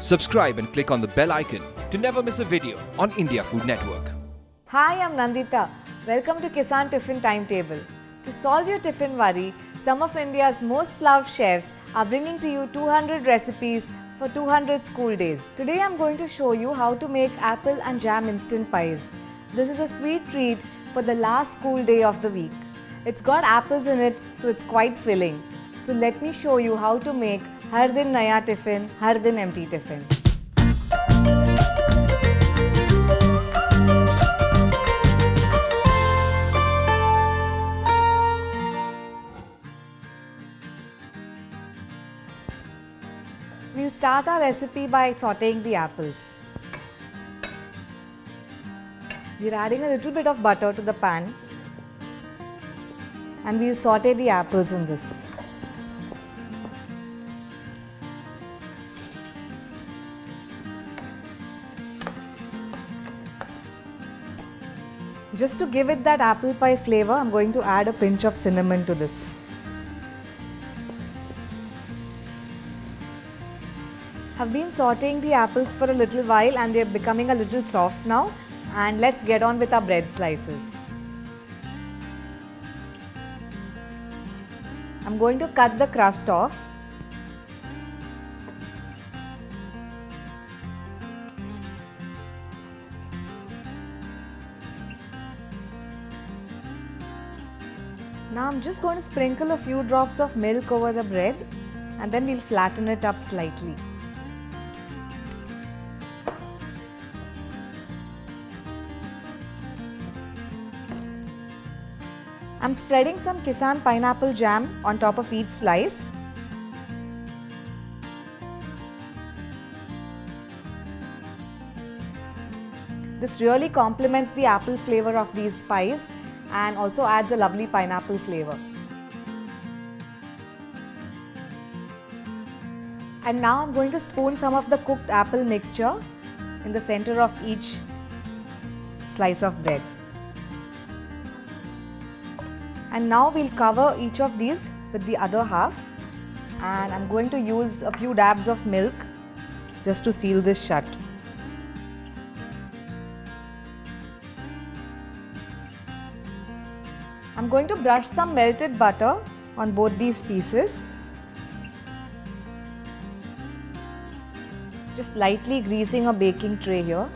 Subscribe and click on the bell icon to never miss a video on India Food Network. Hi, I'm Nandita. Welcome to Kissan Tiffin Timetable. To solve your tiffin worry, some of India's most loved chefs are bringing to you 200 recipes for 200 school days. Today I'm going to show you how to make apple and jam instant pies. This is a sweet treat for the last school day of the week. It's got apples in it, so it's quite filling. So let me show you how to make Har Din Naya Tiffin, Har Din Empty Tiffin. We'll start our recipe by sauteing the apples. We're adding a little bit of butter to the pan and we'll saute the apples in this. Just to give it that apple pie flavor, I'm going to add a pinch of cinnamon to this. I've been sauteing the apples for a little while and they're becoming a little soft now. And let's get on with our bread slices. I'm going to cut the crust off. Now I'm just going to sprinkle a few drops of milk over the bread and then we'll flatten it up slightly. I'm spreading some Kissan Pineapple Jam on top of each slice. This really complements the apple flavor of these pies and also adds a lovely pineapple flavor. And now I'm going to spoon some of the cooked apple mixture in the center of each slice of bread. And now we'll cover each of these with the other half and I'm going to use a few dabs of milk just to seal this shut. I'm going to brush some melted butter on both these pieces. Just lightly greasing a baking tray here.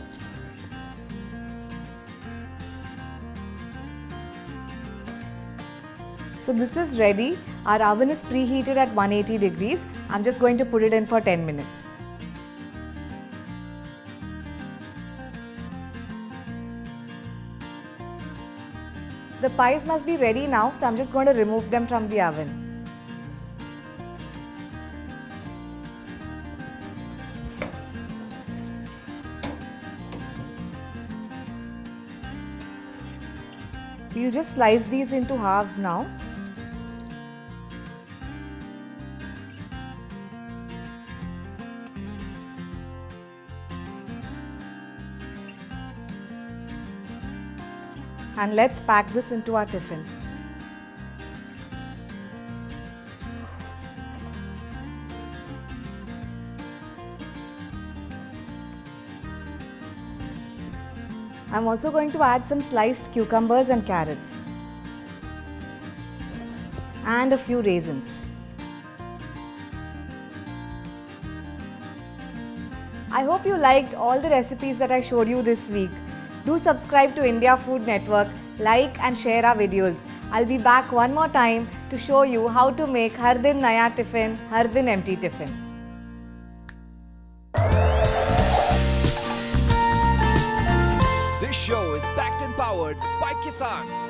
So this is ready. Our oven is preheated at 180 degrees. I'm just going to put it in for 10 minutes. The pies must be ready now, so I'm just going to remove them from the oven. We'll just slice these into halves now. And let's pack this into our tiffin. I'm also going to add some sliced cucumbers and carrots. And a few raisins. I hope you liked all the recipes that I showed you this week. Do subscribe to India Food Network, like and share our videos. I'll be back one more time to show you how to make Har Din Naya Tiffin, Har Din Empty Tiffin. This show is backed and powered by Kissan.